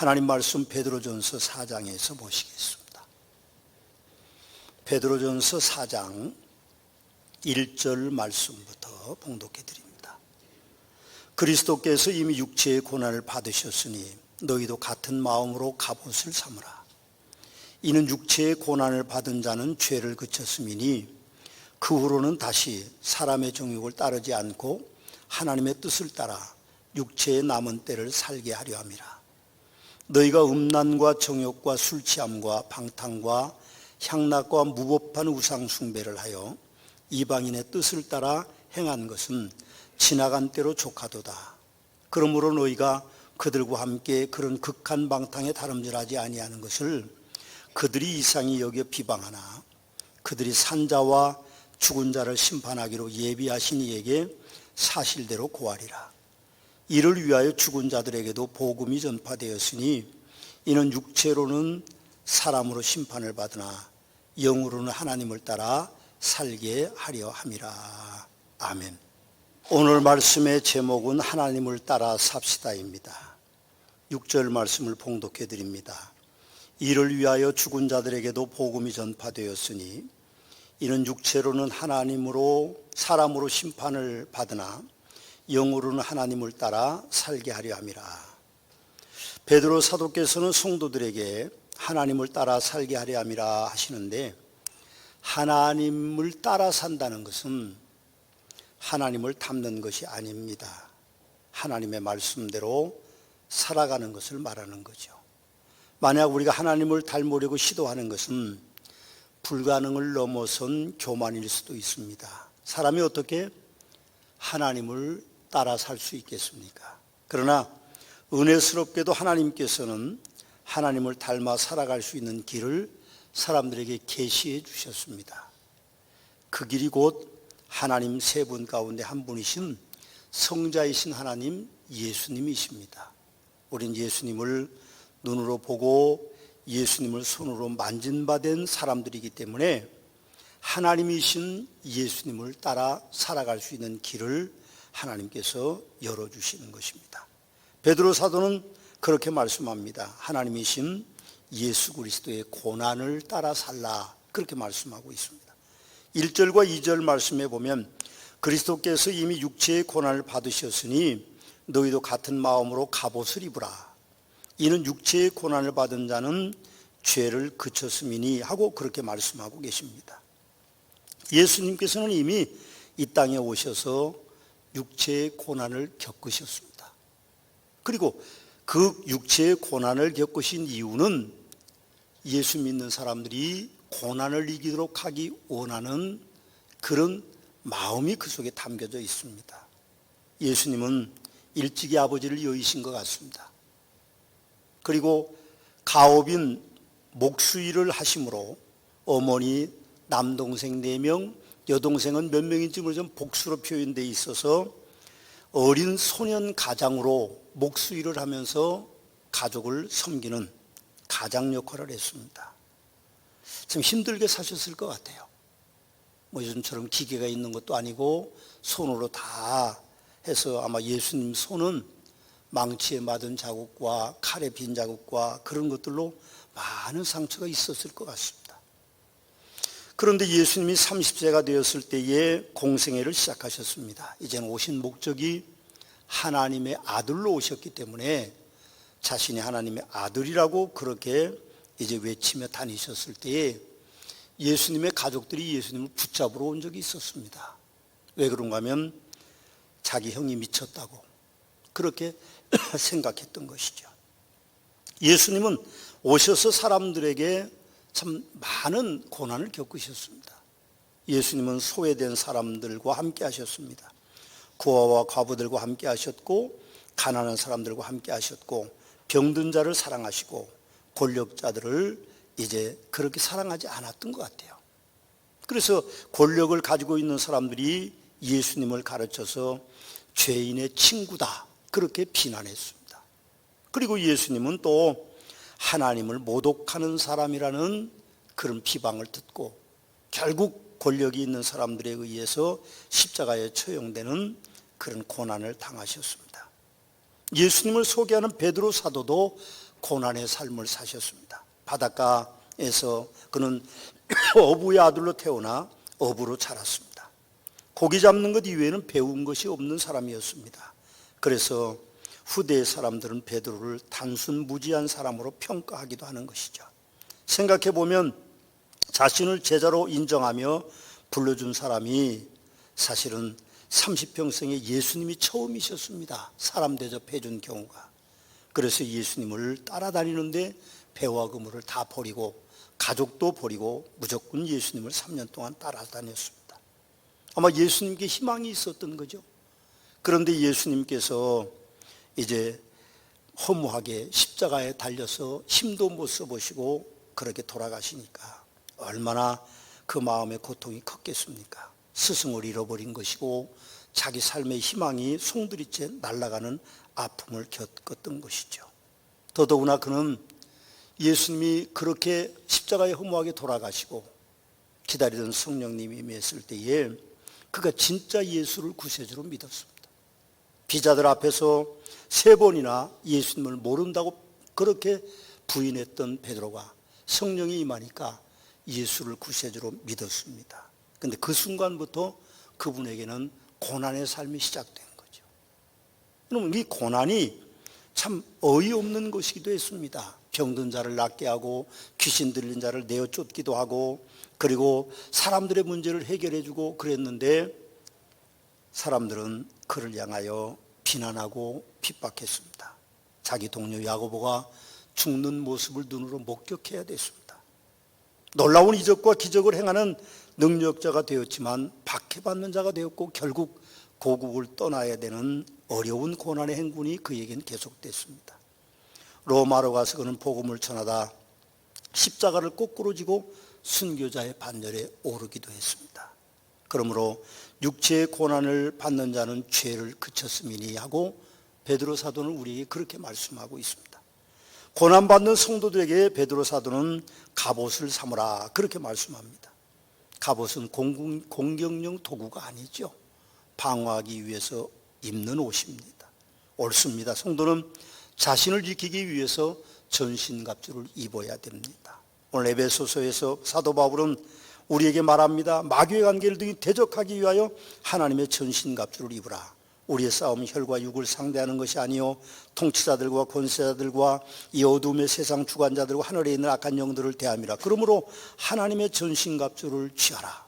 하나님 말씀 베드로전서 4장에서 보시겠습니다. 베드로전서 4장 1절 말씀부터 봉독해 드립니다. 그리스도께서 이미 육체의 고난을 받으셨으니 너희도 같은 마음으로 갑옷을 삼으라. 이는 육체의 고난을 받은 자는 죄를 그쳤음이니 그 후로는 다시 사람의 정욕을 따르지 않고 하나님의 뜻을 따라 육체의 남은 때를 살게 하려 함이라. 너희가 음란과 정욕과 술 취함과 방탕과 향락과 무법한 우상 숭배를 하여 이방인의 뜻을 따라 행한 것은 지나간 때로 족하도다. 그러므로 너희가 그들과 함께 그런 극한 방탕에 다름질하지 아니하는 것을 그들이 이상히 여겨 비방하나 그들이 산자와 죽은 자를 심판하기로 예비하신 이에게 사실대로 고하리라. 이를 위하여 죽은 자들에게도 복음이 전파되었으니 이는 육체로는 사람으로 심판을 받으나 영으로는 하나님을 따라 살게 하려 함이라. 아멘. 오늘 말씀의 제목은 하나님을 따라 삽시다입니다. 6절 말씀을 봉독해 드립니다. 이를 위하여 죽은 자들에게도 복음이 전파되었으니 이는 육체로는 하나님으로 사람으로 심판을 받으나 영으로는 하나님을 따라 살게 하려 함이라. 베드로 사도께서는 성도들에게 하나님을 따라 살게 하려 함이라 하시는데, 하나님을 따라 산다는 것은 하나님을 닮는 것이 아닙니다. 하나님의 말씀대로 살아가는 것을 말하는 거죠. 만약 우리가 하나님을 닮으려고 시도하는 것은 불가능을 넘어선 교만일 수도 있습니다. 사람이 어떻게 하나님을 따라 살 수 있겠습니까? 그러나 은혜스럽게도 하나님께서는 하나님을 닮아 살아갈 수 있는 길을 사람들에게 계시해 주셨습니다. 그 길이 곧 하나님 세 분 가운데 한 분이신 성자이신 하나님 예수님이십니다. 우린 예수님을 눈으로 보고 예수님을 손으로 만진 바 된 사람들이기 때문에 하나님이신 예수님을 따라 살아갈 수 있는 길을 하나님께서 열어주시는 것입니다. 베드로 사도는 그렇게 말씀합니다. 하나님이신 예수 그리스도의 고난을 따라 살라, 그렇게 말씀하고 있습니다. 1절과 2절 말씀에 보면 그리스도께서 이미 육체의 고난을 받으셨으니 너희도 같은 마음으로 갑옷을 입으라. 이는 육체의 고난을 받은 자는 죄를 그쳤음이니 하고 그렇게 말씀하고 계십니다. 예수님께서는 이미 이 땅에 오셔서 육체의 고난을 겪으셨습니다. 그리고 그 육체의 고난을 겪으신 이유는 예수 믿는 사람들이 고난을 이기도록 하기 원하는 그런 마음이 그 속에 담겨져 있습니다. 예수님은 일찍이 아버지를 여의신 것 같습니다. 그리고 가업인 목수일을 하심으로 어머니, 남동생 4명, 여동생은 몇 명인지 모르지만 복수로 표현되어 있어서 어린 소년 가장으로 목수일을 하면서 가족을 섬기는 가장 역할을 했습니다. 참 힘들게 사셨을 것 같아요. 뭐 요즘처럼 기계가 있는 것도 아니고 손으로 다 해서 아마 예수님 손은 망치에 맞은 자국과 칼에 빈 자국과 그런 것들로 많은 상처가 있었을 것 같습니다. 그런데 예수님이 30세가 되었을 때에 공생애를 시작하셨습니다. 이제는 오신 목적이 하나님의 아들로 오셨기 때문에 자신이 하나님의 아들이라고 그렇게 이제 외치며 다니셨을 때에 예수님의 가족들이 예수님을 붙잡으러 온 적이 있었습니다. 왜 그런가 하면 자기 형이 미쳤다고 그렇게 생각했던 것이죠. 예수님은 오셔서 사람들에게 참 많은 고난을 겪으셨습니다. 예수님은 소외된 사람들과 함께 하셨습니다. 고아와 과부들과 함께 하셨고 가난한 사람들과 함께 하셨고 병든 자를 사랑하시고 권력자들을 이제 그렇게 사랑하지 않았던 것 같아요. 그래서 권력을 가지고 있는 사람들이 예수님을 가르쳐서 죄인의 친구다 그렇게 비난했습니다. 그리고 예수님은 또 하나님을 모독하는 사람이라는 그런 비방을 듣고 결국 권력이 있는 사람들에 의해서 십자가에 처형되는 그런 고난을 당하셨습니다. 예수님을 소개하는 베드로 사도도 고난의 삶을 사셨습니다. 바닷가에서 그는 어부의 아들로 태어나 어부로 자랐습니다. 고기 잡는 것 이외에는 배운 것이 없는 사람이었습니다. 그래서 후대의 사람들은 베드로를 단순 무지한 사람으로 평가하기도 하는 것이죠. 생각해 보면 자신을 제자로 인정하며 불러준 사람이 사실은 30평생에 예수님이 처음이셨습니다. 사람 대접해 준 경우가. 그래서 예수님을 따라다니는데 배와 그물을 다 버리고 가족도 버리고 무조건 예수님을 3년 동안 따라다녔습니다. 아마 예수님께 희망이 있었던 거죠. 그런데 예수님께서 이제 허무하게 십자가에 달려서 힘도 못 써보시고 그렇게 돌아가시니까 얼마나 그 마음의 고통이 컸겠습니까? 스승을 잃어버린 것이고 자기 삶의 희망이 송두리째 날아가는 아픔을 겪었던 것이죠. 더더구나 그는 예수님이 그렇게 십자가에 허무하게 돌아가시고 기다리던 성령님이 임했을 때에 그가 진짜 예수를 구세주로 믿었습니다. 비자들 앞에서 3번이나 예수님을 모른다고 그렇게 부인했던 베드로가 성령이 임하니까 예수를 구세주로 믿었습니다. 그런데 그 순간부터 그분에게는 고난의 삶이 시작된 거죠. 그러면 이 고난이 참 어이없는 것이기도 했습니다. 병든 자를 낫게 하고 귀신 들린 자를 내어 쫓기도 하고 그리고 사람들의 문제를 해결해 주고 그랬는데 사람들은 그를 향하여 비난하고 핍박했습니다. 자기 동료 야고보가 죽는 모습을 눈으로 목격해야 됐습니다. 놀라운 이적과 기적을 행하는 능력자가 되었지만 박해받는 자가 되었고 결국 고국을 떠나야 되는 어려운 고난의 행군이 그에겐 계속됐습니다. 로마로 가서 그는 복음을 전하다 십자가를 거꾸로 지고 순교자의 반열에 오르기도 했습니다. 그러므로 육체의 고난을 받는 자는 죄를 그쳤음이니 하고 베드로 사도는 우리에게 그렇게 말씀하고 있습니다. 고난받는 성도들에게 베드로 사도는 갑옷을 삼으라 그렇게 말씀합니다. 갑옷은 공격용 도구가 아니죠. 방어하기 위해서 입는 옷입니다. 옳습니다. 성도는 자신을 지키기 위해서 전신갑주를 입어야 됩니다. 오늘 에베소서에서 사도 바울은 우리에게 말합니다. 마귀의 관계를 등이 대적하기 위하여 하나님의 전신갑주를 입으라. 우리의 싸움은 혈과 육을 상대하는 것이 아니요 통치자들과 권세자들과 이 어둠의 세상 주관자들과 하늘에 있는 악한 영들을 대함이라. 그러므로 하나님의 전신갑주를 취하라.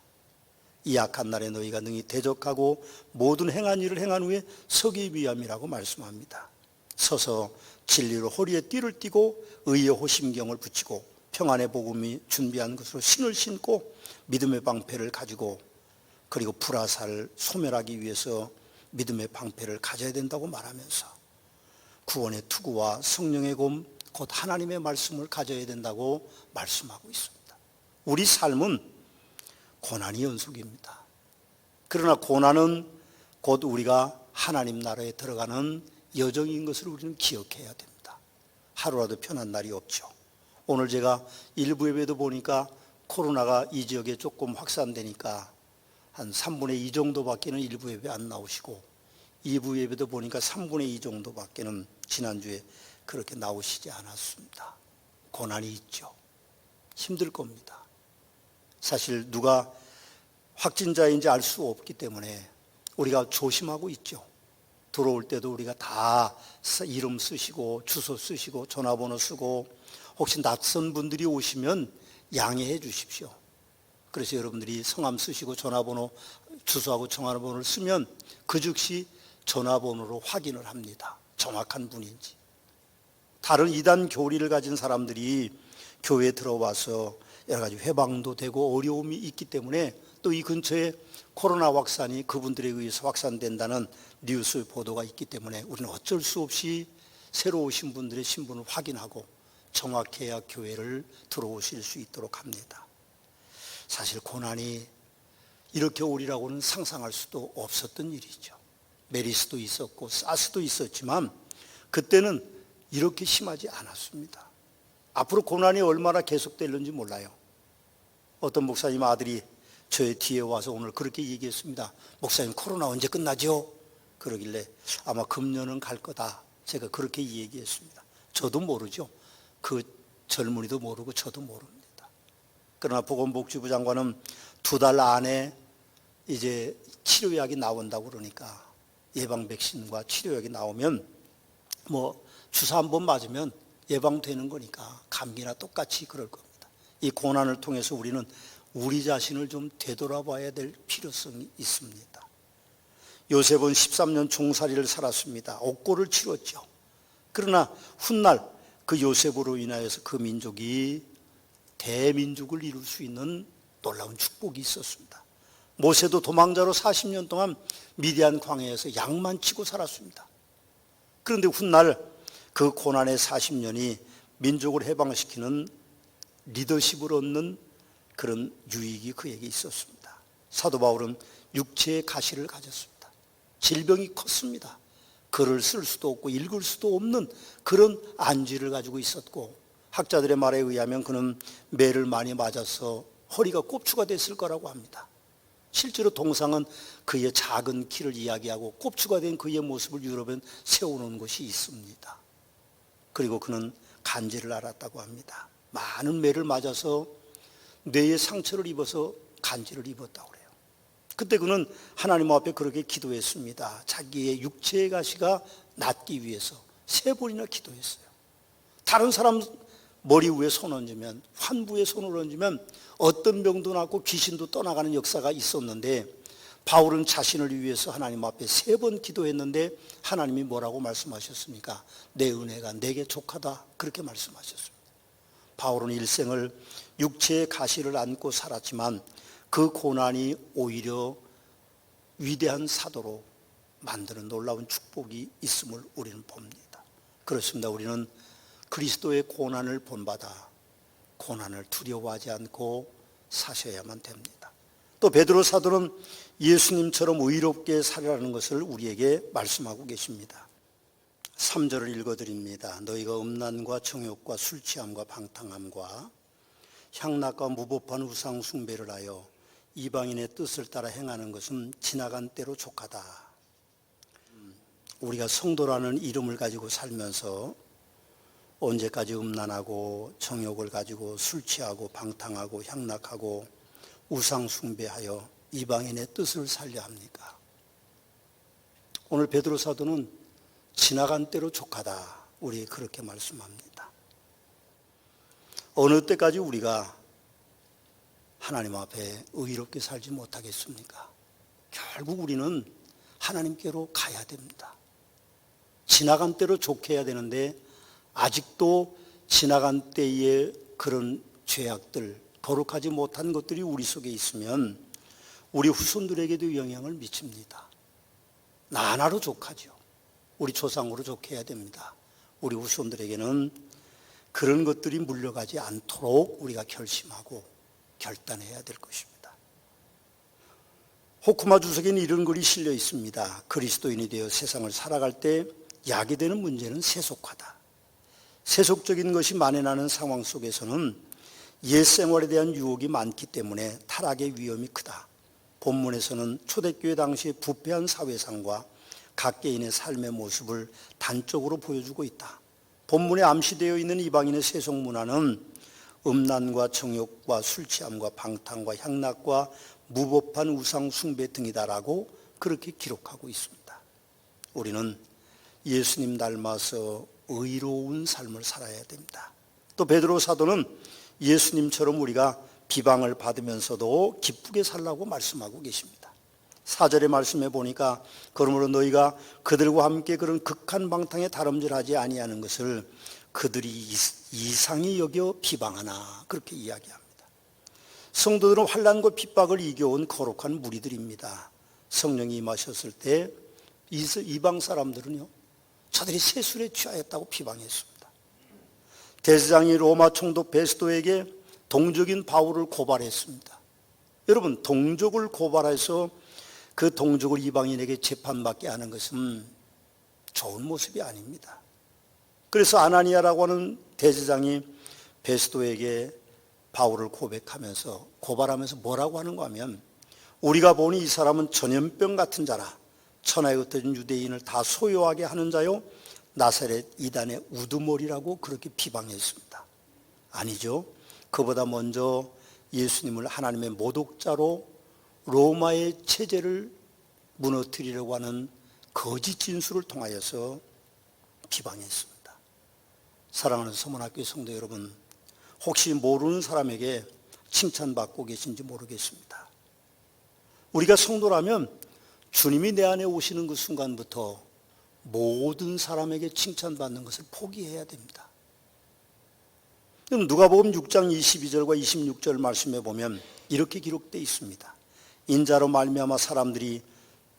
이 악한 날에 너희가 능히 대적하고 모든 행한 일을 행한 후에 서기 위함이라고 말씀합니다. 서서 진리로 허리에 띠를 띠고 의의 호심경을 붙이고 평안의 복음이 준비한 것으로 신을 신고 믿음의 방패를 가지고 그리고 불화살 소멸하기 위해서 믿음의 방패를 가져야 된다고 말하면서 구원의 투구와 성령의 검 곧 하나님의 말씀을 가져야 된다고 말씀하고 있습니다. 우리 삶은 고난이 연속입니다. 그러나 고난은 곧 우리가 하나님 나라에 들어가는 여정인 것을 우리는 기억해야 됩니다. 하루라도 편한 날이 없죠. 오늘 제가 일부 예배도 보니까 코로나가 이 지역에 조금 확산되니까 한 3분의 2 정도밖에는 일부 예배 안 나오시고 2부 예배도 보니까 3분의 2 정도밖에는 지난주에 그렇게 나오시지 않았습니다. 고난이 있죠. 힘들 겁니다. 사실 누가 확진자인지 알 수 없기 때문에 우리가 조심하고 있죠. 들어올 때도 우리가 다 이름 쓰시고 주소 쓰시고 전화번호 쓰고 혹시 낯선 분들이 오시면 양해해 주십시오. 그래서 여러분들이 성함 쓰시고 전화번호 주소하고 전화번호를 쓰면 그 즉시 전화번호로 확인을 합니다. 정확한 분인지. 다른 이단 교리를 가진 사람들이 교회에 들어와서 여러 가지 회방도 되고 어려움이 있기 때문에 또 이 근처에 코로나 확산이 그분들에 의해서 확산된다는 뉴스 보도가 있기 때문에 우리는 어쩔 수 없이 새로 오신 분들의 신분을 확인하고 정확해야 교회를 들어오실 수 있도록 합니다. 사실 고난이 이렇게 오리라고는 상상할 수도 없었던 일이죠. 메리스도 있었고 사스도 있었지만 그때는 이렇게 심하지 않았습니다. 앞으로 고난이 얼마나 계속될는지 몰라요. 어떤 목사님 아들이 저의 뒤에 와서 오늘 그렇게 얘기했습니다. 목사님 코로나 언제 끝나죠? 그러길래 아마 금년은 갈 거다. 제가 그렇게 얘기했습니다. 저도 모르죠. 그 젊은이도 모르고 저도 모릅니다. 그러나 보건복지부 장관은 2달 안에 이제 치료약이 나온다고 그러니까, 예방 백신과 치료약이 나오면 뭐 주사 한 번 맞으면 예방되는 거니까 감기나 똑같이 그럴 겁니다. 이 고난을 통해서 우리는 우리 자신을 좀 되돌아봐야 될 필요성이 있습니다. 요셉은 13년 종살이를 살았습니다. 옥고를 치렀죠. 그러나 훗날 그 요셉으로 인하여서 그 민족이 대민족을 이룰 수 있는 놀라운 축복이 있었습니다. 모세도 도망자로 40년 동안 미디안 광야에서 양만 치고 살았습니다. 그런데 훗날 그 고난의 40년이 민족을 해방시키는 리더십을 얻는 그런 유익이 그에게 있었습니다. 사도 바울은 육체의 가시를 가졌습니다. 질병이 컸습니다. 글을 쓸 수도 없고 읽을 수도 없는 그런 안쥐를 가지고 있었고, 학자들의 말에 의하면 그는 매를 많이 맞아서 허리가 꼽추가 됐을 거라고 합니다. 실제로 동상은 그의 작은 키를 이야기하고 꼽추가 된 그의 모습을 유럽에 세워놓은 것이 있습니다. 그리고 그는 간질을 앓았다고 합니다. 많은 매를 맞아서 뇌에 상처를 입어서 간질을 입었다고 그래요. 그때 그는 하나님 앞에 그렇게 기도했습니다. 자기의 육체의 가시가 낫기 위해서 3번이나 기도했어요. 다른 사람 머리 위에 손 얹으면, 환부에 손을 얹으면 어떤 병도 낫고 귀신도 떠나가는 역사가 있었는데, 바울은 자신을 위해서 하나님 앞에 3번 기도했는데 하나님이 뭐라고 말씀하셨습니까? 내 은혜가 내게 족하다, 그렇게 말씀하셨습니다. 바울은 일생을 육체의 가시를 안고 살았지만 그 고난이 오히려 위대한 사도로 만드는 놀라운 축복이 있음을 우리는 봅니다. 그렇습니다. 우리는 그리스도의 고난을 본받아 고난을 두려워하지 않고 사셔야만 됩니다. 또 베드로 사도는 예수님처럼 의롭게 살아라는 것을 우리에게 말씀하고 계십니다. 3절을 읽어드립니다. 너희가 음란과 정욕과 술 취함과 방탕함과 향락과 무법한 우상 숭배를 하여 이방인의 뜻을 따라 행하는 것은 지나간 때로 족하다. 우리가 성도라는 이름을 가지고 살면서 언제까지 음란하고 정욕을 가지고 술 취하고 방탕하고 향락하고 우상 숭배하여 이방인의 뜻을 살려 합니까? 오늘 베드로 사도는 지나간 때로 족하다, 우리에게 그렇게 말씀합니다. 어느 때까지 우리가 하나님 앞에 의롭게 살지 못하겠습니까? 결국 우리는 하나님께로 가야 됩니다. 지나간 때로 좋게 해야 되는데 아직도 지나간 때의 그런 죄악들, 거룩하지 못한 것들이 우리 속에 있으면 우리 후손들에게도 영향을 미칩니다. 나 하나로 족하죠. 우리 조상으로 좋게 해야 됩니다. 우리 후손들에게는 그런 것들이 물려가지 않도록 우리가 결심하고 결단해야 될 것입니다. 호쿠마 주석에는 이런 글이 실려 있습니다. 그리스도인이 되어 세상을 살아갈 때 약이 되는 문제는 세속화다. 세속적인 것이 만연하는 상황 속에서는 옛 생활에 대한 유혹이 많기 때문에 타락의 위험이 크다. 본문에서는 초대교회 당시의 부패한 사회상과 각 개인의 삶의 모습을 단적으로 보여주고 있다. 본문에 암시되어 있는 이방인의 세속 문화는 음란과 정욕과 술 취함과 방탕과 향락과 무법한 우상 숭배 등이다라고 그렇게 기록하고 있습니다. 우리는 예수님 닮아서 의로운 삶을 살아야 됩니다. 또 베드로 사도는 예수님처럼 우리가 비방을 받으면서도 기쁘게 살라고 말씀하고 계십니다. 4절의 말씀에 보니까 그러므로 너희가 그들과 함께 그런 극한 방탕에 다름질하지 아니하는 것을 그들이 이상히 여겨 비방하나, 그렇게 이야기합니다. 성도들은 환난과 핍박을 이겨온 거룩한 무리들입니다. 성령이 임하셨을 때 이방 사람들은요, 저들이 세술에 취하였다고 비방했습니다. 대제사장이 로마 총독 베스도에게 동족인 바울을 고발했습니다. 여러분, 동족을 고발해서 그 동족을 이방인에게 재판받게 하는 것은 좋은 모습이 아닙니다. 그래서 아나니아라고 하는 대제사장이 베스도에게 바울을 고발하면서 뭐라고 하는가 하면, 우리가 보니 이 사람은 전염병 같은 자라, 천하에 흩어진 유대인을 다 소요하게 하는 자요, 나사렛 이단의 우두머리라고 그렇게 비방했습니다. 아니죠. 그보다 먼저 예수님을 하나님의 모독자로 로마의 체제를 무너뜨리려고 하는 거짓 진술을 통하여서 비방했습니다. 사랑하는 서문학교 성도 여러분, 혹시 모르는 사람에게 칭찬받고 계신지 모르겠습니다. 우리가 성도라면 주님이 내 안에 오시는 그 순간부터 모든 사람에게 칭찬받는 것을 포기해야 됩니다. 누가복음 6장 22절과 26절 말씀에 보면 이렇게 기록되어 있습니다. 인자로 말미암아 사람들이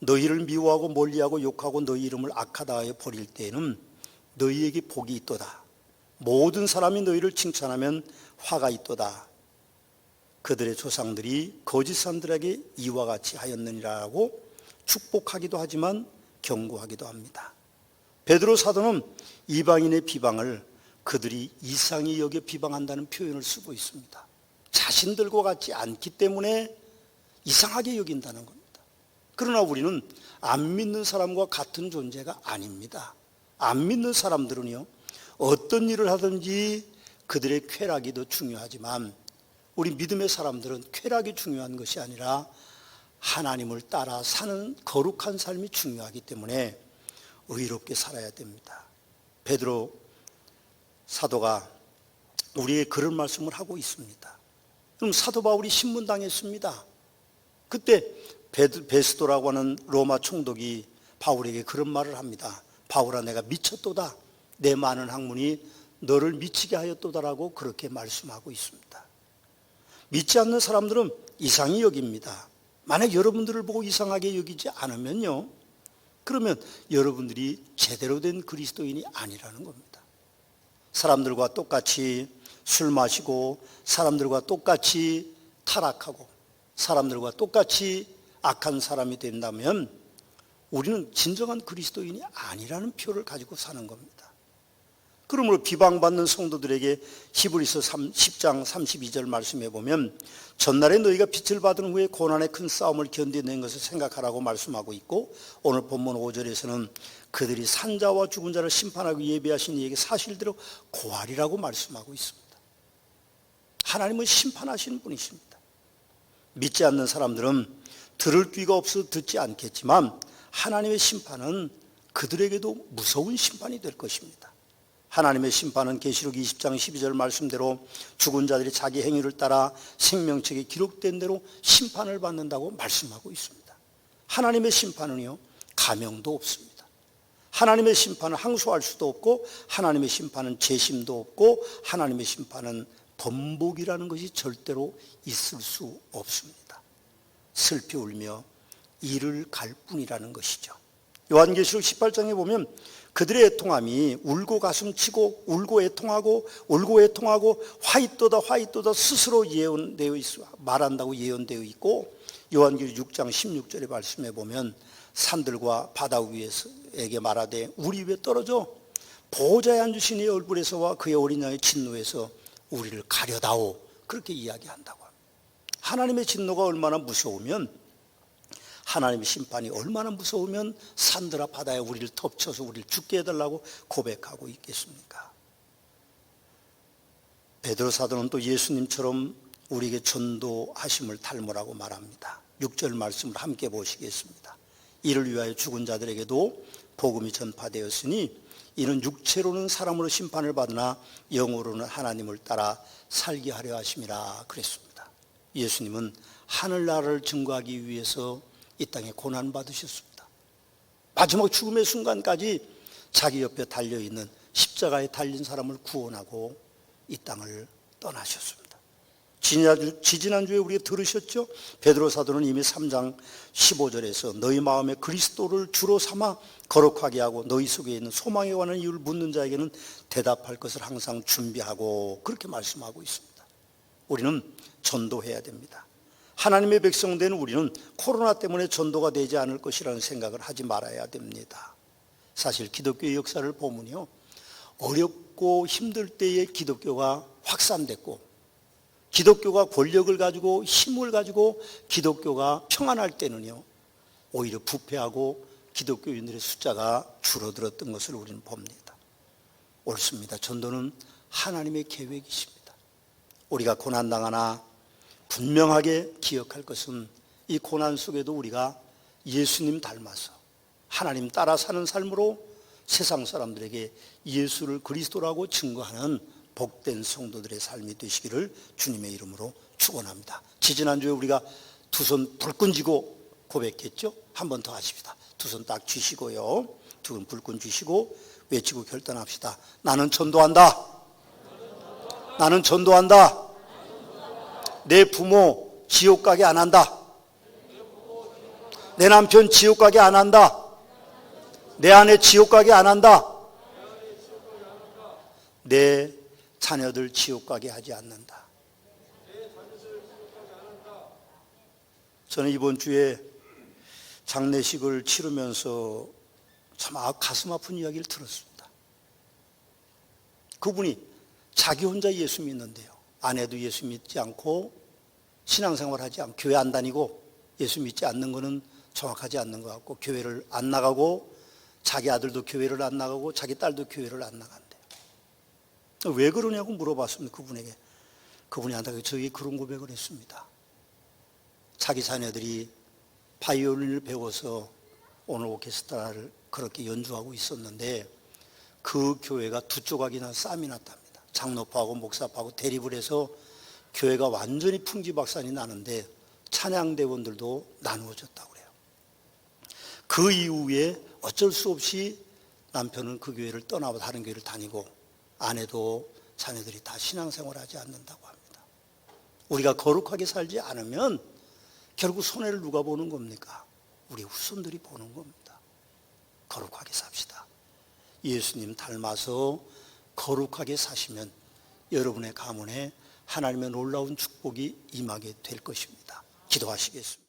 너희를 미워하고 멀리하고 욕하고 너희 이름을 악하다 하여 버릴 때에는 너희에게 복이 있도다. 모든 사람이 너희를 칭찬하면 화가 있도다. 그들의 조상들이 거짓 산들에게 이와 같이 하였느니라고 축복하기도 하지만 경고하기도 합니다. 베드로 사도는 이방인의 비방을 그들이 이상히 여겨 비방한다는 표현을 쓰고 있습니다. 자신들과 같지 않기 때문에 이상하게 여긴다는 겁니다. 그러나 우리는 안 믿는 사람과 같은 존재가 아닙니다. 안 믿는 사람들은요, 어떤 일을 하든지 그들의 쾌락이 더 중요하지만 우리 믿음의 사람들은 쾌락이 중요한 것이 아니라 하나님을 따라 사는 거룩한 삶이 중요하기 때문에 의롭게 살아야 됩니다. 베드로 사도가 우리에게 그런 말씀을 하고 있습니다. 그럼 사도 바울이 신문당했습니다. 그때 베스도라고 하는 로마 총독이 바울에게 그런 말을 합니다. 바울아, 내가 미쳤도다. 내 많은 학문이 너를 미치게 하였도다라고 그렇게 말씀하고 있습니다. 믿지 않는 사람들은 이상히 여깁니다. 만약 여러분들을 보고 이상하게 여기지 않으면요, 그러면 여러분들이 제대로 된 그리스도인이 아니라는 겁니다. 사람들과 똑같이 술 마시고 사람들과 똑같이 타락하고 사람들과 똑같이 악한 사람이 된다면 우리는 진정한 그리스도인이 아니라는 표를 가지고 사는 겁니다. 그러므로 비방받는 성도들에게 히브리서 10장 32절 말씀해 보면 전날에 너희가 빛을 받은 후에 고난의 큰 싸움을 견뎌낸 것을 생각하라고 말씀하고 있고, 오늘 본문 5절에서는 그들이 산자와 죽은 자를 심판하기 예비하신 이에게 사실대로 고하리라고 말씀하고 있습니다. 하나님은 심판하시는 분이십니다. 믿지 않는 사람들은 들을 귀가 없어서 듣지 않겠지만 하나님의 심판은 그들에게도 무서운 심판이 될 것입니다. 하나님의 심판은 계시록 20장 12절 말씀대로 죽은 자들이 자기 행위를 따라 생명책에 기록된 대로 심판을 받는다고 말씀하고 있습니다. 하나님의 심판은요, 가명도 없습니다. 하나님의 심판은 항소할 수도 없고 하나님의 심판은 재심도 없고 하나님의 심판은 번복이라는 것이 절대로 있을 수 없습니다. 슬피 울며 이를 갈 뿐이라는 것이죠. 요한계시록 18장에 보면 그들의 애통함이 울고 가슴치고 울고 애통하고 화이또다 스스로 예언되어 있어 말한다고 예언되어 있고, 요한계시록 6장 16절의 말씀에 보면 산들과 바다 위에게 말하되 우리 위에 떨어져 보호자에 앉으신 이의 얼굴에서와 그의 어린 양의 진노에서 우리를 가려다오, 그렇게 이야기한다고 합니다. 하나님의 진노가 얼마나 무서우면, 하나님의 심판이 얼마나 무서우면 산들아 바다에 우리를 덮쳐서 우리를 죽게 해달라고 고백하고 있겠습니까? 베드로 사도는 또 예수님처럼 우리에게 전도하심을 닮으라고 말합니다. 6절 말씀을 함께 보시겠습니다. 이를 위하여 죽은 자들에게도 복음이 전파되었으니 이는 육체로는 사람으로 심판을 받으나 영으로는 하나님을 따라 살게 하려 하심이라 그랬습니다. 예수님은 하늘나라를 증거하기 위해서 이 땅에 고난받으셨습니다. 마지막 죽음의 순간까지 자기 옆에 달려있는 십자가에 달린 사람을 구원하고 이 땅을 떠나셨습니다. 지지난주에 우리가 들으셨죠? 베드로 사도는 이미 3장 15절에서 너희 마음에 그리스도를 주로 삼아 거룩하게 하고 너희 속에 있는 소망에 관한 이유를 묻는 자에게는 대답할 것을 항상 준비하고, 그렇게 말씀하고 있습니다. 우리는 전도해야 됩니다. 하나님의 백성된 우리는 코로나 때문에 전도가 되지 않을 것이라는 생각을 하지 말아야 됩니다. 사실 기독교의 역사를 보면요, 어렵고 힘들 때에 기독교가 확산됐고, 기독교가 권력을 가지고 힘을 가지고 기독교가 평안할 때는요, 오히려 부패하고 기독교인들의 숫자가 줄어들었던 것을 우리는 봅니다. 옳습니다. 전도는 하나님의 계획이십니다. 우리가 고난당하나 분명하게 기억할 것은 이 고난 속에도 우리가 예수님 닮아서 하나님 따라 사는 삶으로 세상 사람들에게 예수를 그리스도라고 증거하는 복된 성도들의 삶이 되시기를 주님의 이름으로 축원합니다. 지지난주에 우리가 두 손 불끈 쥐고 고백했죠? 한 번 더 하십시다. 두 손 딱 쥐시고요. 두 손 불끈 쥐시고 외치고 결단합시다. 나는 전도한다. 나는 전도한다. 내 부모 지옥 가게 안 한다. 내 남편 지옥 가게 안 한다. 내 아내 지옥 가게 안 한다. 내 자녀들 지옥 가게 하지 않는다. 저는 이번 주에 장례식을 치르면서 참 가슴 아픈 이야기를 들었습니다. 그분이 자기 혼자 예수 믿는데요. 아내도 예수 믿지 않고 신앙생활하지 않고 교회 안 다니고 예수 믿지 않는 것은 정확하지 않는 것 같고 교회를 안 나가고 자기 아들도 교회를 안 나가고 자기 딸도 교회를 안 나간대요. 왜 그러냐고 물어봤습니다. 그분에게. 그분이 한다고 저에게 그런 고백을 했습니다. 자기 자녀들이 바이올린을 배워서 오늘 오케스트라를 그렇게 연주하고 있었는데 그 교회가 두 조각이나 싸움이 났답니다. 장로파하고 목사파하고 대립을 해서 교회가 완전히 풍지박산이 나는데 찬양대원들도 나누어졌다고 그래요. 그 이후에 어쩔 수 없이 남편은 그 교회를 떠나고 다른 교회를 다니고 아내도 자녀들이 다 신앙생활하지 않는다고 합니다. 우리가 거룩하게 살지 않으면 결국 손해를 누가 보는 겁니까? 우리 후손들이 보는 겁니다. 거룩하게 삽시다. 예수님 닮아서 거룩하게 사시면 여러분의 가문에 하나님의 놀라운 축복이 임하게 될 것입니다. 기도하시겠습니다.